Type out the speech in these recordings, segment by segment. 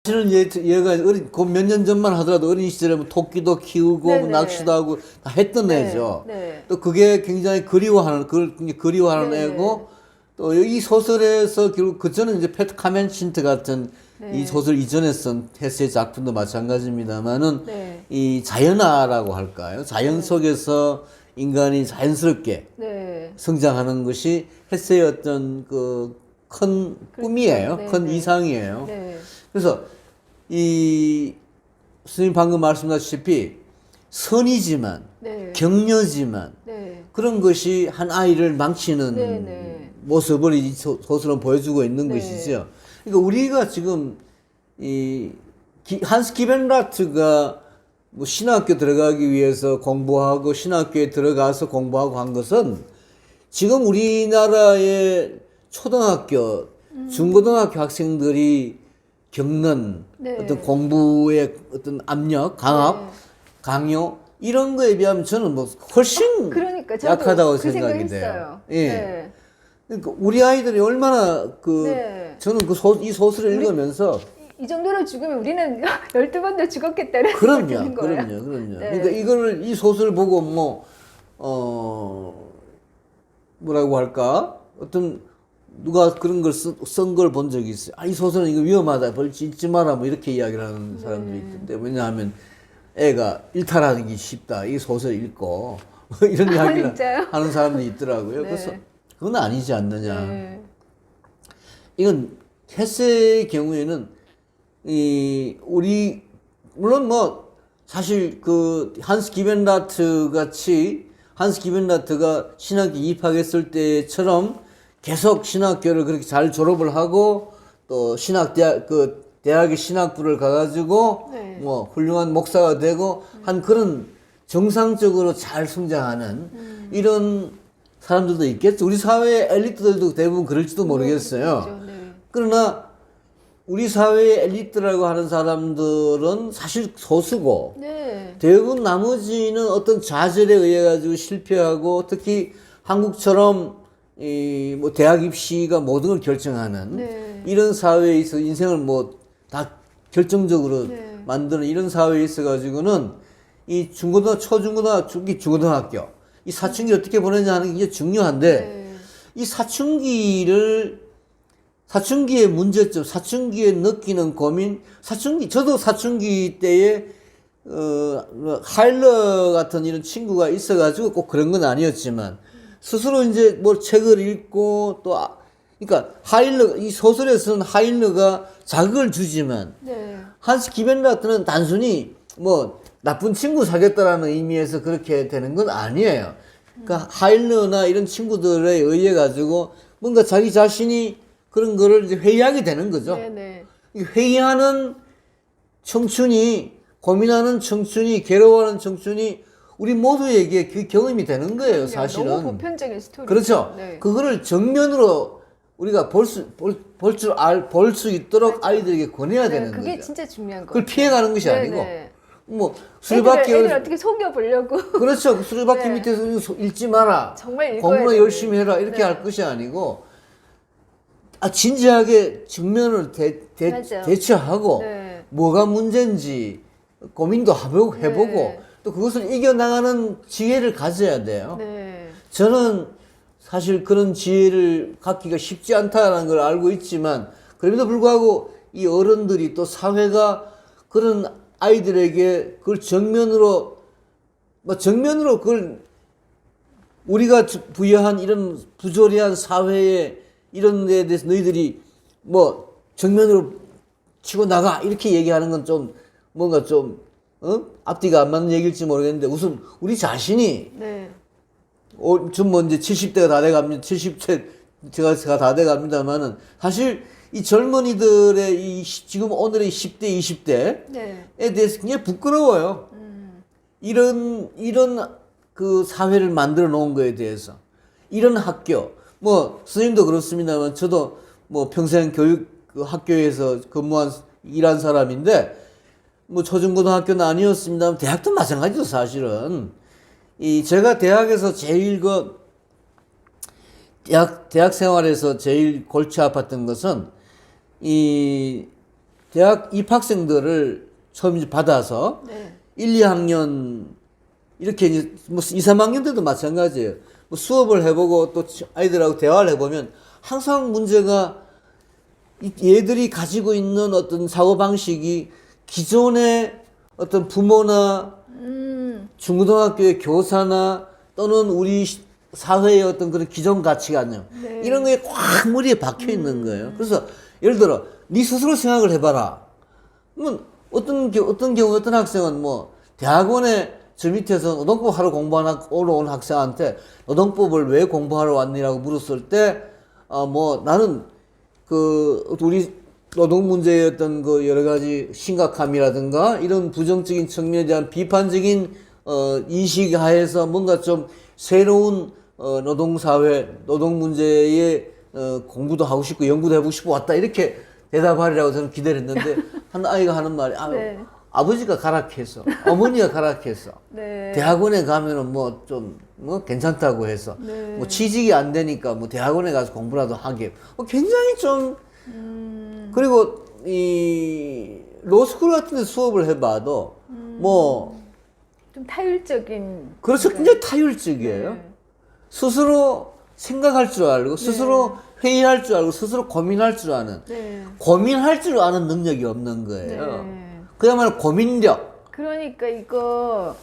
사실은 얘가 어린, 그 몇 년 전만 하더라도 어린 시절에 뭐 토끼도 키우고 뭐 네네. 낚시도 하고 다 했던 네, 애죠. 네. 또 그게 굉장히 그걸 그리워하는 네네. 애고, 또 이 소설에서 결국 그전에 이제 패트 카멘신트 같은 네. 이 소설 이전에 쓴 헤세의 작품도 마찬가지입니다만은 네. 이 자연화라고 할까요? 자연 속에서 인간이 자연스럽게 네. 성장하는 것이 헤세의 어떤 그 큰 그렇죠. 꿈이에요. 네, 큰 네. 이상이에요. 네. 그래서 이 스님 방금 말씀하셨다시피 선이지만 네. 격려지만 네. 그런 것이 한 아이를 망치는 네, 네. 모습을 이 소설은 보여주고 있는 네. 것이죠. 그러니까 우리가 지금 이 한스 기벤라트가 뭐 신학교 들어가기 위해서 공부하고 신학교에 들어가서 공부하고 한 것은 지금 우리나라의 초등학교, 중고등학교 학생들이 겪는 네. 어떤 공부의 어떤 압력, 강압, 네. 강요 이런 거에 비하면 저는 뭐 훨씬 그러니까 저도 약하다고 그 생각이 돼요. 생각했어요. 예. 네. 그러니까 우리 아이들이 얼마나 네. 저는 이 소설을 읽으면서 이 정도로 죽으면 우리는 12번도 죽었겠다는 생각이 그럼요, 드는 거예요. 그럼요. 네. 그러니까 이 소설을 보고 뭐라고 할까? 어떤 누가 그런 걸 쓴 걸 본 적이 있어요. 이 소설은 이거 위험하다. 벌써 읽지 마라. 뭐 이렇게 이야기를 하는 사람들이 있던데. 왜냐하면 애가 일탈하기 쉽다. 이 소설 읽고. 뭐 이런 이야기를 진짜요? 하는 사람들이 있더라고요. 네. 그래서 그건 아니지 않느냐. 네. 이건 헤세의 경우에는 우리 물론 뭐 사실 그 한스 기벤라트 같이 한스 기벤라트가 신학교 입학했을 때처럼 계속 신학교를 그렇게 잘 졸업을 하고 또 대학의 신학부를 가가지고 네. 뭐 훌륭한 목사가 되고 한 그런 정상적으로 잘 성장하는 이런 사람들도 있겠죠. 우리 사회의 엘리트들도 대부분 그럴지도 모르겠어요. 그렇죠. 네. 그러나 우리 사회의 엘리트라고 하는 사람들은 사실 소수고 네. 대부분 나머지는 어떤 좌절에 의해 가지고 실패하고 특히 한국처럼 뭐 대학 입시가 모든 걸 결정하는 네. 이런 사회에 있어 인생을 뭐 다 결정적으로 네. 만드는 이런 사회에 있어 가지고는 이 초중고등학교, 특히 중고등학교 이 사춘기 어떻게 보내냐 하는 게 중요한데 네. 이 사춘기의 문제점, 사춘기에 느끼는 고민, 저도 사춘기 때에, 하일러 같은 이런 친구가 있어가지고 꼭 그런 건 아니었지만, 스스로 이제 뭐 책을 읽고 또, 그러니까 이 소설에서는 하일러가 자극을 주지만, 네. 한스 기벤라트는 단순히 뭐 나쁜 친구 사귀었다라는 의미에서 그렇게 되는 건 아니에요. 그러니까 하일러나 이런 친구들에 의해 가지고 뭔가 자기 자신이 그런 거를 이제 회의하게 되는 거죠. 네네. 이 회의하는 청춘이, 고민하는 청춘이, 괴로워하는 청춘이 우리 모두에게 그 경험이 되는 거예요, 사실은. 너무 보편적인 스토리. 그렇죠. 네. 그거를 정면으로 우리가 볼 수 있도록 아이들에게 권해야 되는 그게 거죠. 진짜 중요한 거예요. 그걸 피해가는 것이 네네. 아니고, 뭐, 수레바퀴, 애들 어떻게 속여보려고. 그렇죠. 수레바퀴 네. 밑에서 읽지 마라. 정말 읽어야 공부나 되는. 열심히 해라. 이렇게 네. 할 것이 아니고, 진지하게 직면을 맞아. 대처하고, 네. 뭐가 문제인지 고민도 해보고, 네. 또 그것을 이겨나가는 지혜를 가져야 돼요. 네. 저는 사실 그런 지혜를 갖기가 쉽지 않다는 걸 알고 있지만, 그럼에도 불구하고 이 어른들이 또 사회가 그런 아이들에게 그걸 정면으로 그걸 우리가 부여한 이런 부조리한 사회에 이런 데에 대해서 너희들이 뭐 정면으로 치고 나가 이렇게 얘기하는 건 좀 뭔가 좀 앞뒤가 안 맞는 얘기일지 모르겠는데 우선 우리 자신이 네. 좀 뭐 이제 70대가 다 돼갑니다. 70대 제가 다 돼갑니다만은 사실 이 젊은이들의 지금 오늘의 10대, 20대에 네. 대해서 굉장히 부끄러워요. 이런 그 사회를 만들어 놓은 거에 대해서. 이런 학교. 뭐, 스님도 그렇습니다만, 저도 뭐 평생 그 학교에서 일한 사람인데, 뭐 초중고등학교는 아니었습니다만, 대학도 마찬가지죠, 사실은. 제가 대학에서 제일 대학 생활에서 제일 골치 아팠던 것은 대학 입학생들을 처음 이제 받아서 네. 1, 2학년 이렇게 이제 뭐 2, 3학년 때도 마찬가지예요. 뭐 수업을 해보고 또 아이들하고 대화를 해보면 항상 문제가 얘들이 가지고 있는 어떤 사고방식이 기존의 어떤 부모나 중고등학교의 교사나 또는 우리 사회의 어떤 그런 기존 가치관요. 네. 이런 거에 꽉 머리에 박혀 있는 거예요. 그래서 예를 들어 네 스스로 생각을 해봐라. 그러면 어떤 경우 어떤 학생은 뭐 대학원에 저 밑에서 노동법 하러 공부하러 온 학생한테 노동법을 왜 공부하러 왔니라고 물었을 때 뭐 나는 그 우리 노동 문제의 어떤 그 여러 가지 심각함이라든가 이런 부정적인 측면에 대한 비판적인 인식 하에서 뭔가 좀 새로운 노동 사회, 노동 문제에 공부도 하고 싶고 연구도 해보고 싶어 왔다 이렇게 대답하리라고 저는 기대를 했는데 한 아이가 하는 말이 네. 아버지가 가락해서 어머니가 가락해서 네. 대학원에 가면은 뭐 좀 뭐 괜찮다고 해서 네. 뭐 취직이 안 되니까 뭐 대학원에 가서 공부라도 하게 굉장히 좀 그리고 이 로스쿨 같은 데 수업을 해봐도 뭐 좀 타율적인. 그렇죠. 굉장히 타율적이에요. 네. 스스로 생각할 줄 알고 스스로 회의할 줄 알고 스스로 고민할 줄 아는 네. 고민할 줄 아는 능력이 없는 거예요. 네. 그야말로 고민력. 그러니까 이거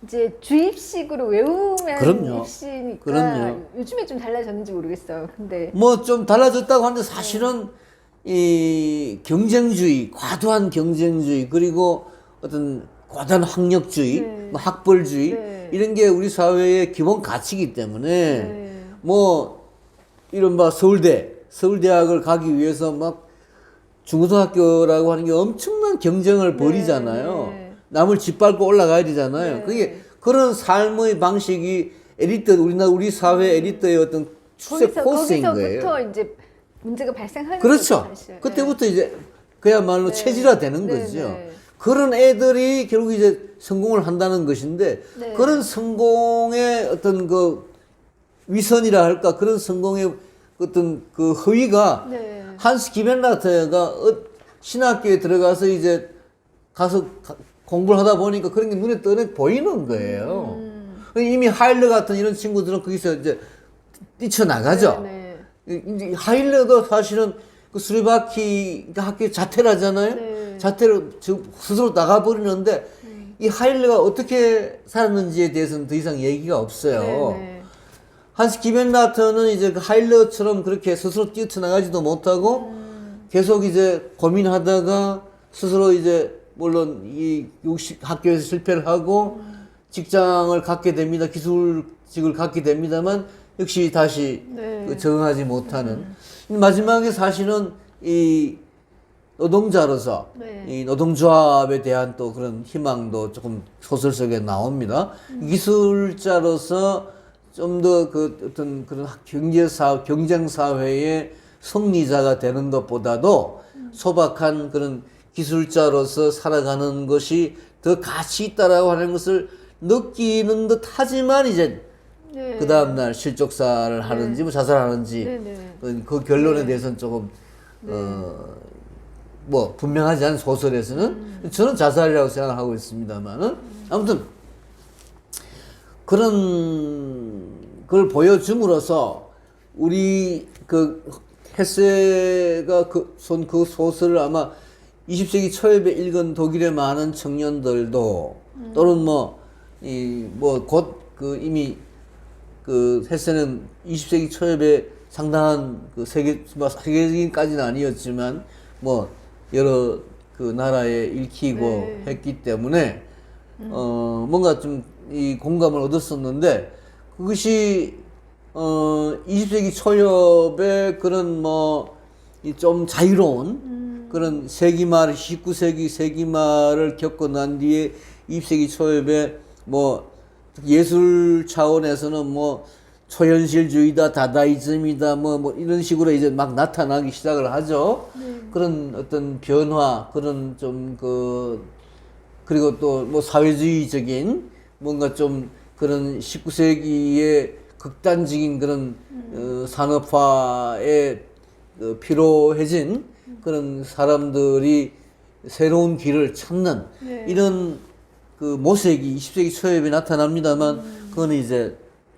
이제 주입식으로 외우면 그럼요. 입시니까 그럼요. 요즘에 좀 달라졌는지 모르겠어요. 근데 뭐 좀 달라졌다고 하는데 사실은 이 경쟁주의, 과도한 경쟁주의 그리고 어떤 과도한 학력주의, 네. 뭐 학벌주의 네. 이런 게 우리 사회의 기본 가치이기 때문에 네. 뭐 이른바 서울대학을 가기 위해서 막 중고등학교라고 하는 게 엄청난 경쟁을 벌이잖아요. 네. 남을 짓밟고 올라가야 되잖아요. 네. 그게 그런 삶의 방식이 엘리트 우리 사회 엘리트의 어떤 추세 코스인 거예요. 거기서부터 이제 문제가 발생하는 그렇죠. 거죠, 사실. 그때부터 이제 그야말로 네. 체질화되는 네, 거죠. 네. 그런 애들이 결국 이제 성공을 한다는 것인데 네. 그런 성공의 어떤 그 위선이라 할까 그런 성공의 어떤 그 허위가 네. 한스 기벤라터가 신학교에 들어가서 이제 가서 공부를 하다 보니까 그런 게 눈에 떠내 보이는 거예요. 이미 하일러 같은 이런 친구들은 거기서 이제 뛰쳐나가죠. 네, 이제 하일러도 사실은 그 수리바키 학교 자퇴를 하잖아요. 네. 자퇴를 스스로 나가버리는데 이 하일러가 어떻게 살았는지에 대해서는 더 이상 얘기가 없어요. 네. 한스 기벤라터는 이제 그 하일러처럼 그렇게 스스로 뛰쳐나가지도 못하고 계속 이제 고민하다가 스스로 이제 물론 이 학교에서 실패를 하고 직장을 갖게 됩니다. 기술직을 갖게 됩니다만 역시 다시 네. 그 적응하지 못하는 마지막에 사실은 이 노동자로서 네. 이 노동조합에 대한 또 그런 희망도 조금 소설 속에 나옵니다. 기술자로서 좀 더 그 어떤 그런 경쟁 사회의 승리자가 되는 것보다도 소박한 그런 기술자로서 살아가는 것이 더 가치 있다라고 하는 것을 느끼는 듯 하지만 이제 네. 그 다음날 실족사를 하는지 뭐 자살하는지 네, 네. 그 결론에 대해서는 조금 뭐 분명하지 않은 소설에서는 저는 자살이라고 생각하고 있습니다만은 아무튼 그런 걸 보여줌으로써 우리 그 헤세가 그 소설을 아마 20세기 초엽에 읽은 독일의 많은 청년들도 또는 곧 그 이미 그 헤세는 20세기 초엽에 상당한 그 세계적인까지는 아니었지만 뭐 여러 그 나라에 읽히고 네. 했기 때문에 뭔가 좀 이 공감을 얻었었는데 그것이 20세기 초엽에 그런 이 좀 자유로운 그런 세기말 19세기 세기말을 겪고 난 뒤에 20세기 초엽에 뭐 예술 차원에서는 뭐 초현실주의다 다다이즘이다 뭐 이런 식으로 이제 막 나타나기 시작을 하죠. 그런 어떤 변화 그런 좀 그리고 또 뭐 사회주의적인 뭔가 좀 그런 19세기의 극단적인 그런 산업화에 필요해진 그런 사람들이 새로운 길을 찾는 네. 이런 그 모색이 20세기 초에 나타납니다만 그거는 이제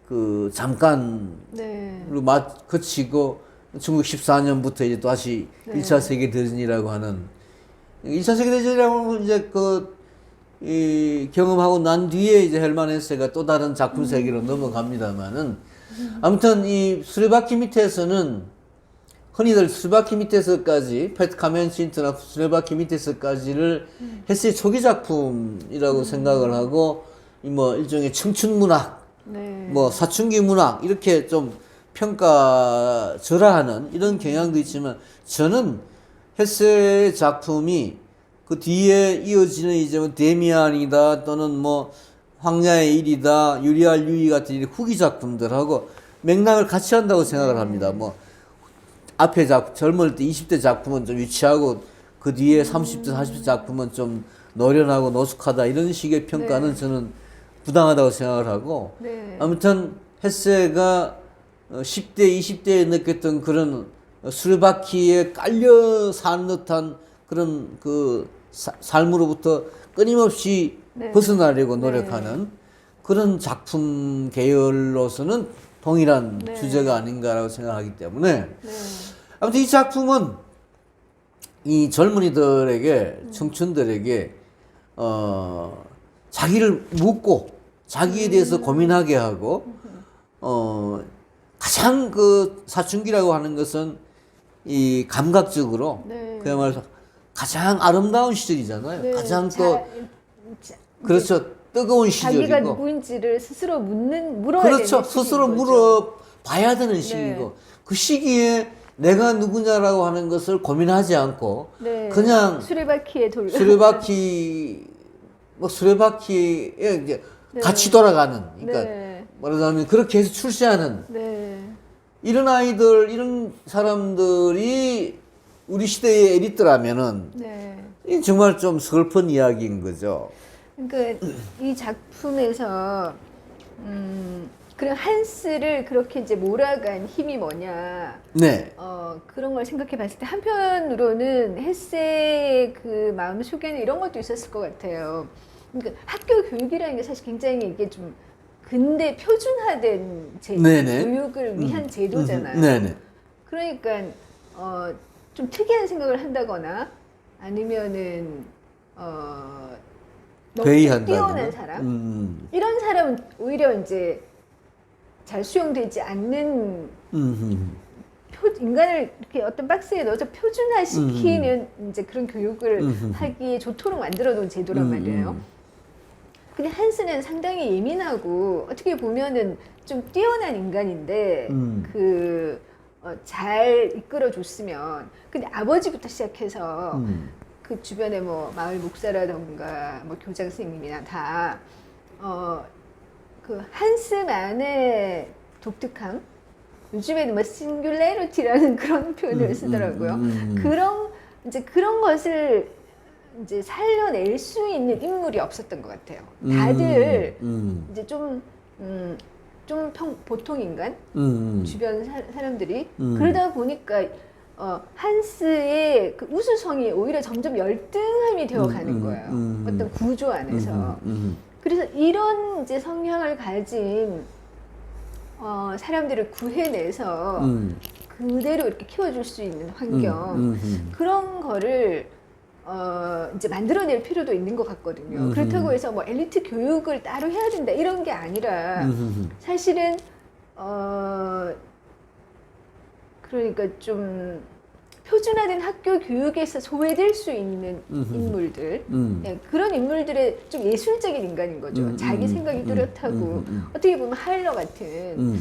그 잠깐 네. 그치고 1914년부터 이제 또 다시 네. 1차 세계대전이라고 하는 1차 세계대전이라고 하면 이제 이 경험하고 난 뒤에 이제 헬만 헤세가 또 다른 작품 세계로 넘어갑니다만은 아무튼 이 수레바퀴 밑에서는 흔히들 수레바퀴 밑에서까지 페트 카멘신트나 수레바퀴 밑에서까지를 헤세의 초기 작품이라고 생각을 하고 이 뭐 일종의 청춘 문학 네. 뭐 사춘기 문학 이렇게 좀 평가절하하는 이런 경향도 있지만 저는 헤세의 작품이 그 뒤에 이어지는 이제 뭐 데미안이다 또는 뭐 황야의 일이다 유리알 유이 같은 이 후기 작품들하고 맥락을 같이 한다고 생각을 합니다. 뭐 앞에 젊을 때 20대 작품은 좀 유치하고 그 뒤에 30대 40대 작품은 좀 노련하고 노숙하다 이런 식의 평가는 네. 저는 부당하다고 생각을 하고 네. 아무튼 헤세가 10대 20대에 느꼈던 그런 수레바퀴에 깔려 사는 듯한 그런 그 삶으로부터 끊임없이 네. 벗어나려고 네. 노력하는 그런 작품 계열로서는 동일한 네. 주제가 아닌가라고 생각하기 때문에 네. 아무튼 이 작품은 이 젊은이들에게 청춘들에게 자기를 묻고 자기에 대해서 고민하게 하고 가장 그 사춘기라고 하는 것은 이 감각적으로 네. 그야말로 가장 아름다운 시절이잖아요. 네. 가장 자- 그렇죠. 뜨거운 자기가 시절이고 누구인지를 스스로 물어야 그렇죠. 되는 스스로 시기인 거죠. 물어봐야 되는 시기고 그 시기에 내가 누구냐라고 하는 것을 고민하지 않고 네. 그냥 수레바퀴에 수레바퀴에 이제 네. 같이 돌아가는 그러니까 네. 말하자면 그렇게 해서 출세하는 네. 이런 아이들 이런 사람들이 우리 시대의 에리트라면은 네. 이 정말 좀 슬픈 이야기인 거죠. 그러니까 이 작품에서 그런 한스를 그렇게 이제 몰아간 힘이 뭐냐 네. 그런 걸 생각해 봤을 때 한편으로는 헤세의 그 마음 속에는 이런 것도 있었을 것 같아요. 그러니까 학교 교육이라는 게 사실 굉장히 이게 좀 근대 표준화된 네네. 교육을 위한 제도잖아요. 네네. 그러니까 좀 특이한 생각을 한다거나 아니면은 너무 회의한다거나. 뛰어난 사람 이런 사람은 오히려 이제 잘 수용되지 않는 인간을 이렇게 어떤 박스에 넣어서 표준화시키는 이제 그런 교육을 하기에 좋도록 만들어 놓은 제도란 말이에요. 근데 한스는 상당히 예민하고 어떻게 보면은 좀 뛰어난 인간인데 잘 이끌어 줬으면 근데 아버지부터 시작해서 그 주변에 뭐 마을 목사라던가 뭐 교장 선생님이나 다 그 한스만의 독특함 요즘에는 뭐 싱귤레리티라는 그런 표현을 쓰더라고요. 그런 것을 이제 살려낼 수 있는 인물이 없었던 것 같아요. 다들 이제 좀 보통 인간 주변 사람들이 그러다 보니까 한스의 그 우수성이 오히려 점점 열등함이 되어가는 거예요. 어떤 구조 안에서. 그래서 이런 이제 성향을 가진 사람들을 구해내서 그대로 이렇게 키워줄 수 있는 환경 그런 거를 이제 만들어낼 필요도 있는 것 같거든요. 그렇다고 해서 뭐 엘리트 교육을 따로 해야 된다 이런 게 아니라 사실은 그러니까 좀 표준화된 학교 교육에서 소외될 수 있는 인물들 예, 그런 인물들의 좀 예술적인 인간인 거죠. 자기 생각이 뚜렷하고 어떻게 보면 하일러 같은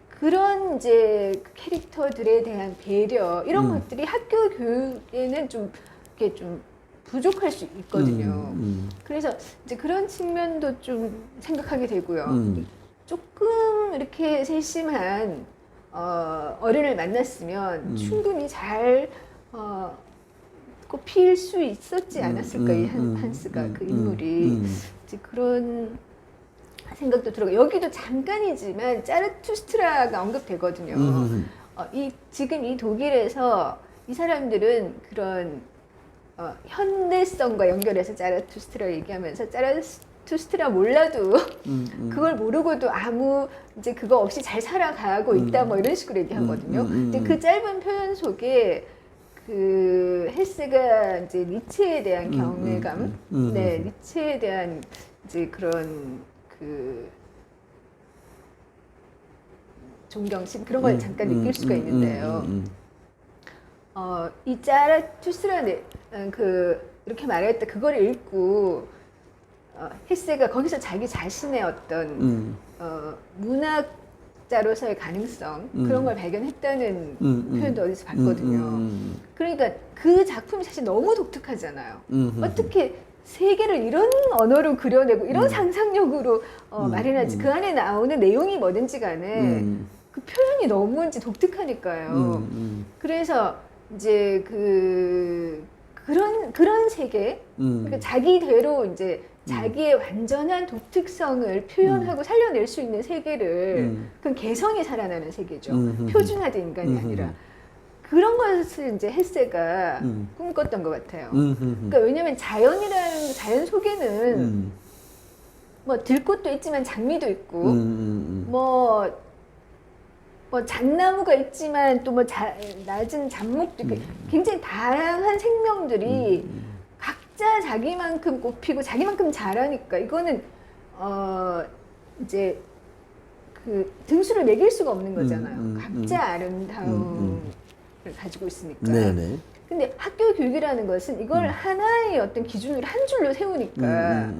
그런 이제 캐릭터들에 대한 배려 이런 것들이 학교 교육에는 좀 이렇게 좀 부족할 수 있거든요. 그래서 이제 그런 측면도 좀 생각하게 되고요. 조금 이렇게 세심한 어른을 만났으면 충분히 잘 꽃필 수 있었지 않았을까 이 한스가 그 인물이 이제 그런 생각도 들어요. 여기도 잠깐이지만 짜르투스트라가 언급되거든요. 지금 이 독일에서 이 사람들은 그런 현대성과 연결해서 자라투스트라 얘기하면서 자라투스트라 몰라도 그걸 모르고도 아무 이제 그거 없이 잘 살아가고 있다 뭐 이런 식으로 얘기하거든요. 근데 그 짧은 표현 속에 그 헬스가 이제 니체에 대한 경외감, 네, 니체에 대한 이제 그런 그 존경심 그런 걸 잠깐 느낄 수가 있는데요. 이 자라투스트라는 그 이렇게 말할 때 그걸 읽고 헬스가 거기서 자기 자신의 어떤 문학자로서의 가능성 그런 걸 발견했다는 표현도 어디서 봤거든요. 그러니까 그 작품이 사실 너무 독특하잖아요. 어떻게 세계를 이런 언어로 그려내고 이런 상상력으로 마련하지 그 안에 나오는 내용이 뭐든지 간에 그 표현이 너무 이제 독특하니까요. 그래서 이제 그런 세계, 그러니까 자기대로 이제 자기의 완전한 독특성을 표현하고 살려낼 수 있는 세계를 그건 개성이 살아나는 세계죠. 표준화된 인간이 아니라. 그런 것을 이제 헬세가 꿈꿨던 것 같아요. 그러니까 왜냐면 자연 속에는 뭐 들꽃도 있지만 장미도 있고 뭐 잣나무가 있지만 또 뭐 낮은 잡목도 있고 굉장히 다양한 생명들이 각자 자기만큼 꽃피고 자기만큼 자라니까 이거는 이제 그 등수를 매길 수가 없는 거잖아요. 각자 아름다움을 가지고 있으니까. 네네. 근데 학교 교육이라는 것은 이걸 하나의 어떤 기준으로 한 줄로 세우니까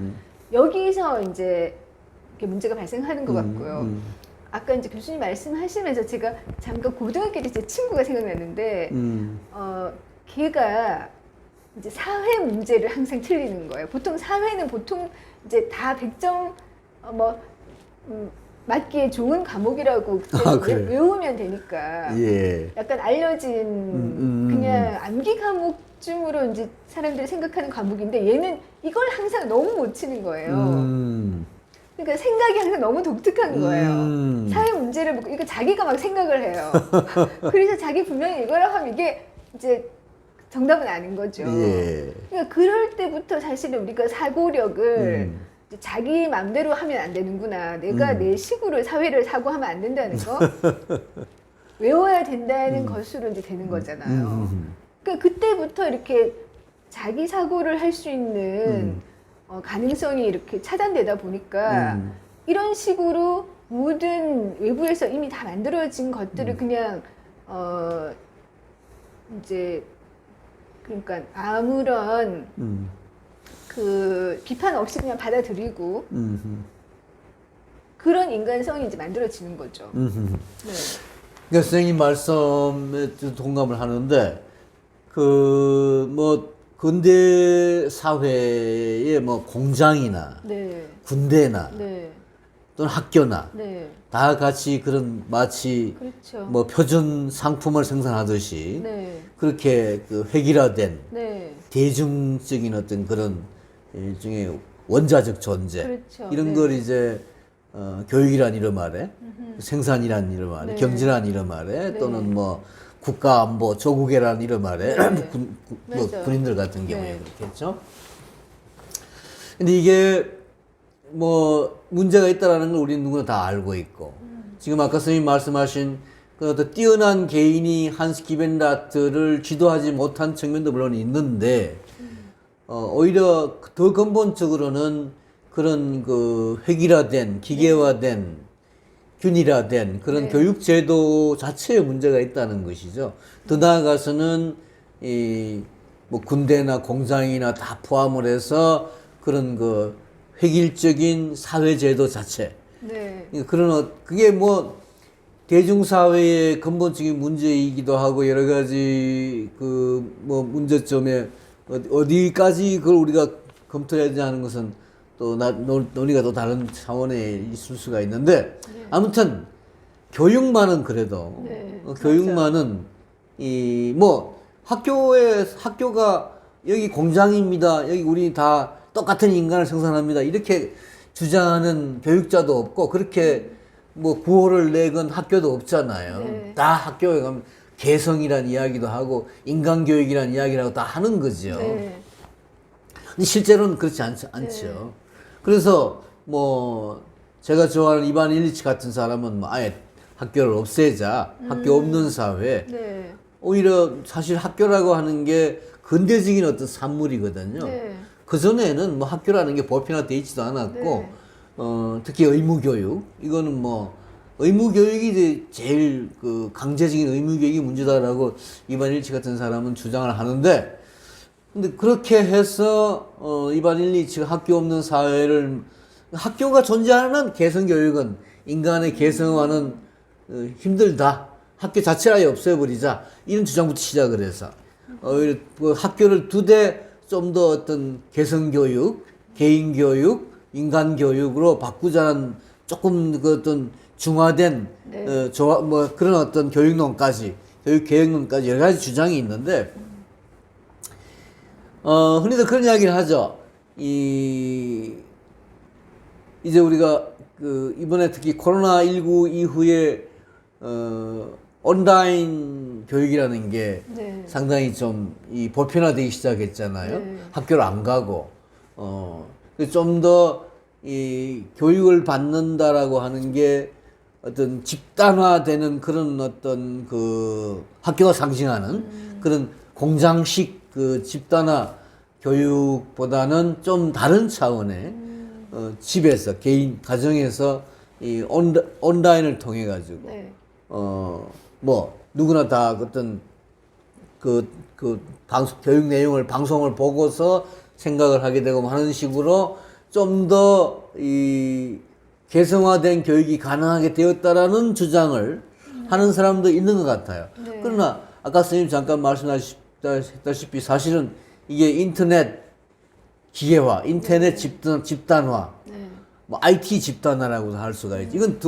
여기서 이제 이렇게 문제가 발생하는 것 같고요. 아까 이제 교수님 말씀하시면서 제가 잠깐 고등학교 때 제 친구가 생각났는데, 걔가 이제 사회 문제를 항상 틀리는 거예요. 보통 사회는 보통 이제 다 100점 맞기에 좋은 과목이라고 외우면 되니까. 예. 약간 알려진 그냥 암기 과목쯤으로 이제 사람들이 생각하는 과목인데 얘는 이걸 항상 너무 못 치는 거예요. 그러니까 생각이 항상 너무 독특한 거예요. 사회 문제를 보고 이거 자기가 막 생각을 해요. 그래서 자기 분명히 이거라고 하면 이게 이제 정답은 아닌 거죠. 예. 그러니까 그럴 때부터 사실은 우리가 사고력을 이제 자기 마음대로 하면 안 되는구나. 내가 내 식으로 사회를 사고하면 안 된다는 거. 외워야 된다는 것으로 이제 되는 거잖아요. 그러니까 그때부터 이렇게 자기 사고를 할 수 있는 가능성이 이렇게 차단되다 보니까 이런 식으로 모든 외부에서 이미 다 만들어진 것들을 그냥 이제 그러니까 아무런 그 비판 없이 그냥 받아들이고 그런 인간성이 이제 만들어지는 거죠. 네. 그러니까 선생님 말씀에 좀 동감을 하는데 그 뭐 근대 사회의 뭐 공장이나 네. 군대나 네. 또는 학교나 네. 다 같이 그런 마치 그렇죠. 뭐 표준 상품을 생산하듯이 네. 그렇게 그 획일화된 네. 대중적인 어떤 그런 일종의 원자적 존재 그렇죠. 이런 네. 걸 이제 교육이란 이름 아래 생산이란 이름 아래 네. 경제란 이름 아래 네. 또는 뭐 국가 안보 조국이란 이름 아래 네. 뭐 맞아요. 군인들 같은 경우에 네. 그렇겠죠. 근데 이게 뭐 문제가 있다라는 걸 우리는 누구나 다 알고 있고 지금 아까 선생님 말씀하신 그 어떤 뛰어난 개인이 한스 기벤라트를 지도하지 못한 측면도 물론 있는데 오히려 더 근본적으로는 그런 그 획일화된 기계화된 균일화된 그런 네. 교육제도 자체에 문제가 있다는 것이죠. 더 나아가서는 이 뭐 군대나 공장이나 다 포함을 해서 그런 그 획일적인 사회제도 자체. 네. 그런 그게 뭐 대중사회의 근본적인 문제이기도 하고 여러 가지 그 뭐 문제점에 어디까지 그걸 우리가 검토해야 되냐는 것은 또 논의가 또 다른 차원에 있을 수가 있는데 아무튼 교육만은 그래도 네, 교육만은 이 뭐 학교가 여기 공장입니다. 여기 우리 다 똑같은 인간을 생산합니다. 이렇게 주장하는 교육자도 없고 그렇게 뭐 구호를 내건 학교도 없잖아요. 네. 다 학교에 가면 개성이란 이야기도 하고 인간교육이란 이야기라고 다 하는 거죠. 네. 근데 실제로는 그렇지 않죠. 네. 그래서 뭐 제가 좋아하는 이반 일리치 같은 사람은 뭐 아예 학교를 없애자, 학교 없는 사회. 네. 오히려 사실 학교라고 하는 게 근대적인 어떤 산물이거든요. 네. 그 전에는 뭐 학교라는 게 보편화돼 있지도 않았고, 네. 특히 의무교육 이거는 뭐 의무교육이 이제 제일 그 강제적인 의무교육이 문제다라고 이반 일치 같은 사람은 주장을 하는데, 근데 그렇게 해서 이반 일리치가 학교 없는 사회를 학교가 존재하는 개성교육은 인간의 개성화는 힘들다. 학교 자체를 아예 없애버리자. 이런 주장부터 시작을 해서 그 학교를 두 대 좀 더 어떤 개성교육, 개인교육, 인간교육으로 바꾸자는 조금 그 어떤 중화된 네. 뭐 그런 어떤 교육론까지 교육 계획론까지 여러 가지 주장이 있는데 흔히들 그런 이야기를 하죠. 이제 우리가 그 이번에 특히 코로나19 이후에 온라인 교육이라는 게 네. 상당히 좀 이 보편화되기 시작했잖아요. 네. 학교를 안 가고 좀 더 이 교육을 받는다라고 하는 게 어떤 집단화되는 그런 어떤 그 학교가 상징하는 그런 공장식 그 집단화 교육보다는 좀 다른 차원의 집에서 개인 가정에서 이 온라인을 통해 가지고 네. 뭐 누구나 다 어떤 방송 교육 내용을 방송을 보고서 생각을 하게 되고 하는 식으로 좀 더 이 개성화된 교육이 가능하게 되었다라는 주장을 하는 사람도 있는 것 같아요. 네. 그러나 아까 선생님 잠깐 말씀하셨다시피 사실은 이게 인터넷 기계화, 인터넷 집단화, 네. 뭐 IT 집단화라고도 할 수가 있지. 이건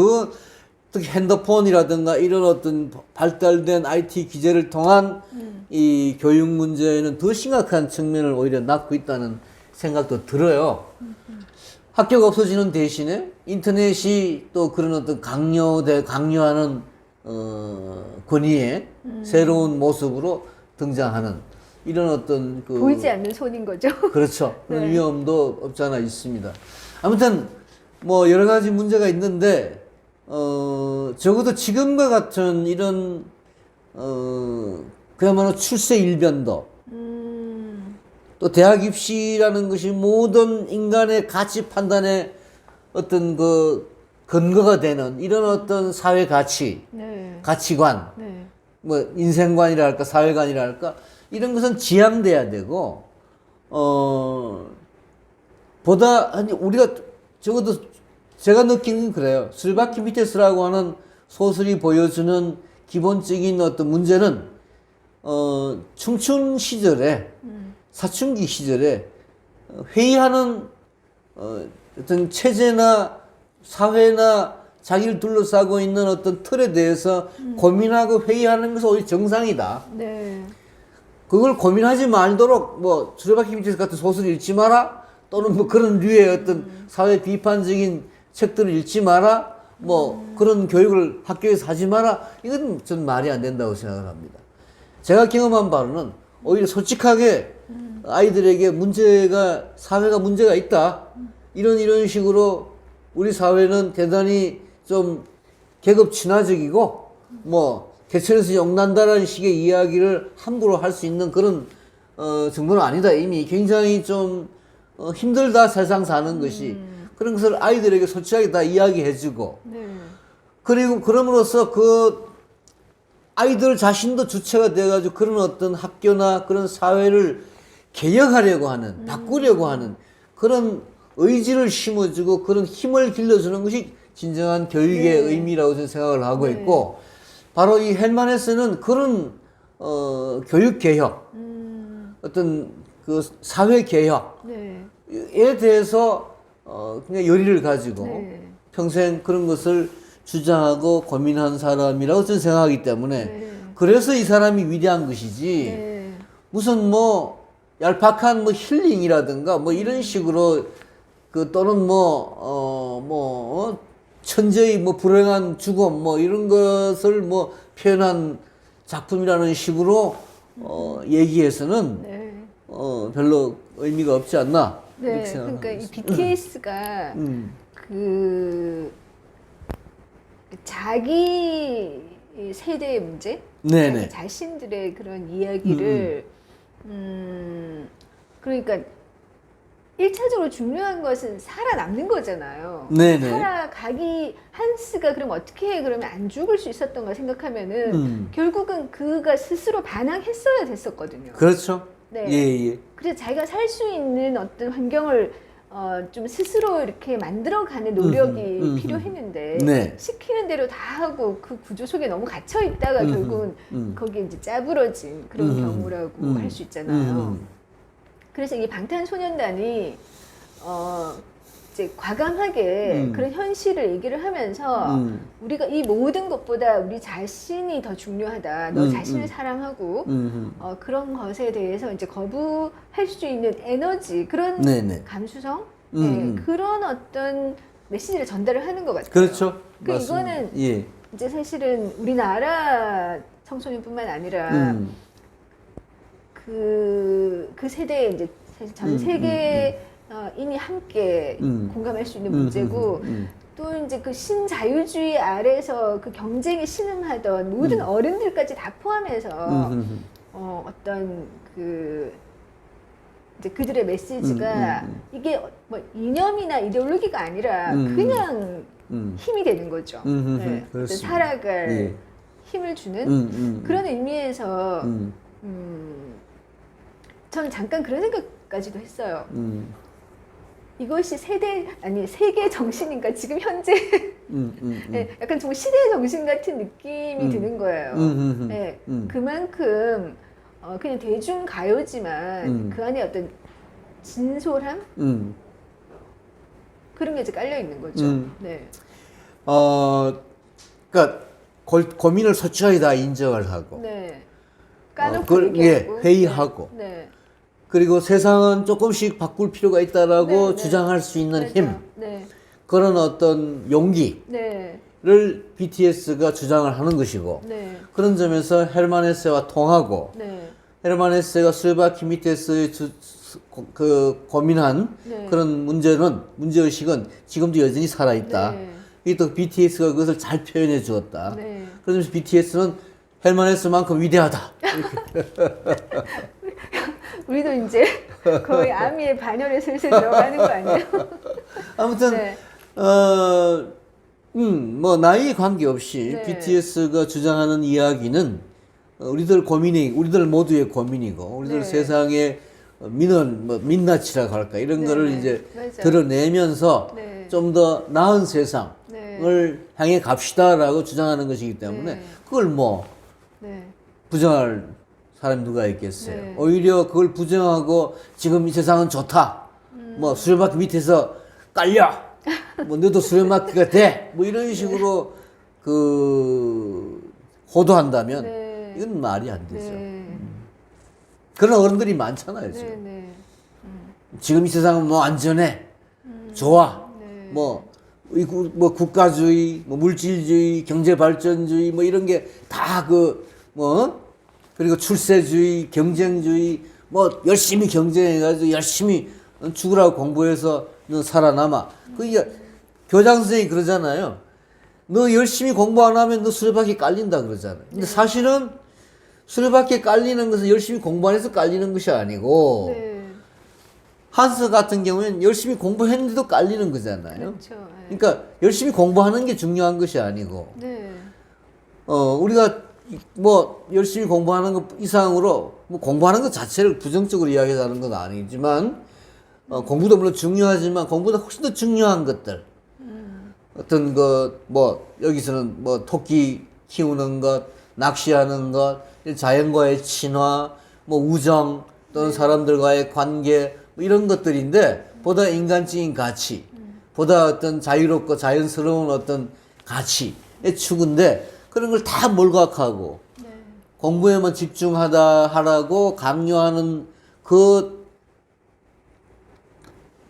특히 핸드폰이라든가 이런 어떤 발달된 IT 기제를 통한 이 교육 문제는 더 심각한 측면을 오히려 낳고 있다는 생각도 들어요. 학교가 없어지는 대신에 인터넷이 또 그런 어떤 강요하는 권위의 새로운 모습으로 등장하는 이런 어떤 그 보이지 않는 손인 거죠. 그렇죠. 그런 네. 위험도 없지 않아 있습니다. 아무튼 뭐 여러 가지 문제가 있는데 적어도 지금과 같은 이런 그야말로 출세 일변도 또 대학 입시라는 것이 모든 인간의 가치 판단의 어떤 그 근거가 되는 이런 어떤 사회 가치, 네. 가치관, 네. 뭐 인생관이라 할까 사회관이라 할까 이런 것은 지향돼야 되고 보다 아니 우리가 적어도 제가 느끼는 그래요. 술바퀴 밑에서라고 하는 소설이 보여주는 기본적인 어떤 문제는 청춘 시절에 사춘기 시절에 회의하는 어떤 체제나 사회나 자기를 둘러싸고 있는 어떤 틀에 대해서 고민하고 회의하는 것은 오히려 정상이다. 네. 그걸 고민하지 말도록 뭐 수레바퀴 밑에서 같은 소설을 읽지 마라 또는 뭐 그런 류의 어떤 사회 비판적인 책들을 읽지 마라 뭐 그런 교육을 학교에서 하지 마라 이건 전 말이 안 된다고 생각을 합니다. 제가 경험한 바로는 오히려 솔직하게 아이들에게 사회가 문제가 있다 이런 식으로 우리 사회는 대단히 좀 계급 친화적이고 뭐 개천에서 용난다라는 식의 이야기를 함부로 할 수 있는 그런 정도는 아니다. 이미 굉장히 좀 힘들다 세상 사는 것이 그런 것을 아이들에게 솔직하게 다 이야기해주고 네. 그리고 그럼으로써 그 아이들 자신도 주체가 돼가지고 그런 어떤 학교나 그런 사회를 개혁하려고 하는 바꾸려고 하는 그런 의지를 심어주고 그런 힘을 길러주는 것이 진정한 교육의 네. 의미라고 저는 생각을 하고 네. 있고 바로 이 헬만에서는 그런 교육 개혁, 어떤 그 사회 개혁에 네. 대해서 그냥 열의를 가지고 네. 평생 그런 것을 주장하고 고민한 사람이라고 저는 생각하기 때문에 네. 그래서 이 사람이 위대한 것이지 네. 무슨 뭐 얄팍한 뭐 힐링이라든가 뭐 이런 식으로 그 또는 천재의 뭐 불행한 죽음 뭐 이런 것을 뭐 표현한 작품이라는 식으로 얘기해서는 네. 별로 의미가 없지 않나 이렇게 네, 생각합니다. 그러니까 이 BTS가 그 자기 세대의 문제, 네네. 자기 자신들의 그런 이야기를 그러니까 1차적으로 중요한 것은 살아남는 거잖아요. 네네. 살아가기 한스가 그럼 어떻게 해? 그러면 안 죽을 수 있었던가 생각하면은 결국은 그가 스스로 반항했어야 됐었거든요. 그렇죠. 네. 예. 그래서 자기가 살 수 있는 어떤 환경을 좀 스스로 이렇게 만들어가는 노력이 필요했는데 네. 시키는 대로 다 하고 그 구조 속에 너무 gat혀 있다가 결국은 거기에 이제 짜부러진 그런 경우라고 할 수 있잖아요. 그래서 이 방탄소년단이 이제 과감하게 그런 현실을 얘기를 하면서 우리가 이 모든 것보다 우리 자신이 더 중요하다. 너 자신을 사랑하고 그런 것에 대해서 이제 거부할 수 있는 에너지 그런 네네. 감수성 네, 그런 어떤 메시지를 전달을 하는 것 같아요. 그렇죠. 그 맞습니다. 이거는 예. 이제 사실은 우리나라 청소년뿐만 아니라 그 세대에 이제 사실 전 세계인이 함께 공감할 수 있는 문제고 또 이제 그 신자유주의 아래서 그 경쟁에 신음하던 모든 어른들까지 다 포함해서 어떤 그 이제 그들의 메시지가 이게 뭐 이념이나 이데올로기가 아니라 그냥 힘이 되는 거죠. 네. 그렇습니다. 살아갈 예. 힘을 주는 그런 의미에서 저는 잠깐 그런 생각까지도 했어요. 이것이 세계 정신인가 지금 현재 네, 약간 좀 시대 정신 같은 느낌이 드는 거예요. 네, 그만큼 그냥 대중 가요지만 그 안에 어떤 진솔함 그런 게 이제 깔려 있는 거죠. 네. 그러니까 고민을 솔직하게 다 인정을 하고, 네. 까놓고 그걸 얘기하고 회의하고, 네. 그리고 세상은 조금씩 바꿀 필요가 있다라고 네, 네. 주장할 수 있는 맞아요. 힘, 네. 그런 어떤 용기를 네. BTS가 주장을 하는 것이고, 네. 그런 점에서 헤르만 헤세와 통하고, 네. 헤르만 헤세가 술바키 밑에서의 그 고민한 네. 그런 문제의식은 지금도 여전히 살아있다. 네. 이게 또 BTS가 그것을 잘 표현해 주었다. 네. 그래서 BTS는 헤르만 헤세만큼 위대하다. 우리도 이제 거의 아미의 반열에 슬슬 들어가는 거 아니에요? 아무튼, 네. 뭐, 나이에 관계없이 네. BTS가 주장하는 이야기는 우리들 모두의 고민이고, 우리들 네. 세상의 민낯이라고 할까, 이런 네, 거를 네. 이제 맞아요. 드러내면서 네. 좀 더 나은 세상을 네. 향해 갑시다라고 주장하는 것이기 때문에 네. 그걸 뭐 네. 부정할 사람이 누가 있겠어요. 네. 오히려 그걸 부정하고 지금 이 세상은 좋다. 뭐 수레바퀴 밑에서 깔려. 뭐 너도 수레바퀴가 돼. 뭐 이런 식으로 호도한다면 네. 이건 말이 안 되죠. 네. 그런 어른들이 많잖아요. 네. 지금. 네. 지금 이 세상은 뭐 안전해. 좋아. 네. 뭐 국가주의, 뭐 물질주의, 경제발전주의, 뭐 이런 게 다 그리고 출세주의, 경쟁주의, 뭐 열심히 경쟁해가지고 열심히 죽으라고 공부해서 너 살아남아. 그게 교장 선생님이 그러잖아요. 너 열심히 공부 안 하면 너 수레바퀴 깔린다 그러잖아요. 근데 사실은 수레바퀴 깔리는 것은 열심히 공부 안 해서 깔리는 것이 아니고 네. 한스 같은 경우에는 열심히 공부했는데도 깔리는 거잖아요. 그렇죠. 그러니까 열심히 공부하는 게 중요한 것이 아니고, 네. 우리가 뭐 열심히 공부하는 것 이상으로 뭐 공부하는 것 자체를 부정적으로 이야기하는 건 아니지만, 공부도 물론 중요하지만 공부보다 훨씬 더 중요한 것들, 어떤 여기서는 뭐 토끼 키우는 것, 낚시하는 것, 자연과의 친화, 뭐 우정 또는 사람들과의 관계 뭐 이런 것들인데 보다 인간적인 가치, 보다 어떤 자유롭고 자연스러운 어떤 가치의 추구인데 그런 걸 다 몰각하고 네. 공부에만 하라고 강요하는 그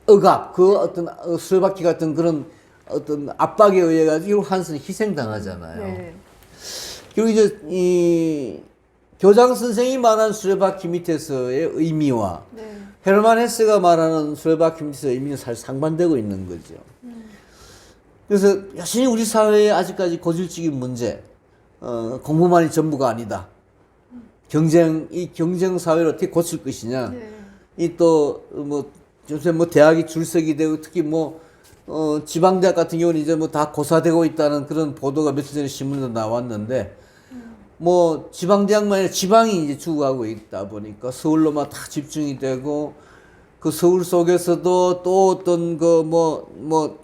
억압, 그 어떤 수레바퀴 같은 그런 어떤 압박에 의해 가지고 한스는 희생당하잖아요. 네. 그리고 이제 교장 선생이 말한 수레바퀴 밑에서의 의미와 네. 헤르만 헤세가 말하는 수레바퀴 밑에서의 의미는 사실 상반되고 있는 거죠. 그래서 여전히 우리 사회에 아직까지 고질적인 문제, 공부만이 전부가 아니다. 이 경쟁 사회를 어떻게 고칠 것이냐. 네. 이 또 요새 대학이 줄서기 되고 특히 지방대학 같은 경우는 이제 다 고사되고 있다는 그런 보도가 며칠 전에 신문에도 나왔는데 지방대학만 아니라 지방이 이제 죽어가고 있다 보니까 서울로만 다 집중이 되고 그 서울 속에서도 또 어떤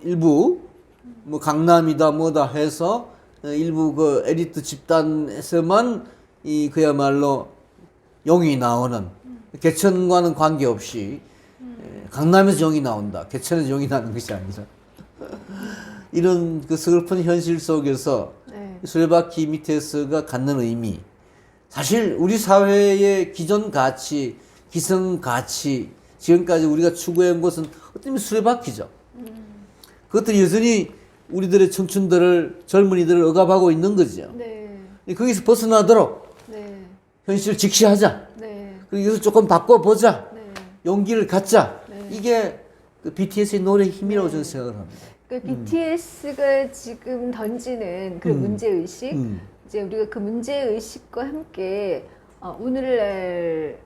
일부 강남이다 뭐다 해서 일부 그 에리트 집단에서만 그야말로 용이 나오는 개천과는 관계없이 강남에서 용이 나온다. 개천에서 용이 나는 것이 아니라 이런 그 슬픈 현실 속에서 네. 수레바퀴 밑에서가 갖는 의미, 사실 우리 사회의 기존 가치, 기성 가치, 지금까지 우리가 추구해온 것은 어쩌면 수레바퀴죠. 그것들이 여전히 우리들의 청춘들을, 젊은이들을 억압하고 있는 거죠. 네. 거기서 벗어나도록 네. 현실을 직시하자. 네. 그리고 이것을 조금 바꿔보자. 네. 용기를 갖자. 네. 이게 그 BTS의 노래의 힘이라고 저는 생각을 합니다. 그 BTS가 지금 던지는 그 문제의식, 이제 우리가 그 문제의식과 함께 오늘날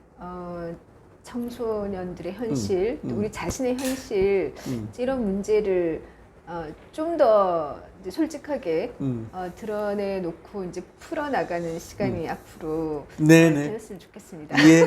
청소년들의 현실, 또 우리 자신의 현실, 이런 문제를 좀 더 솔직하게 드러내놓고 이제 풀어나가는 시간이 앞으로 네네. 되었으면 좋겠습니다. 예.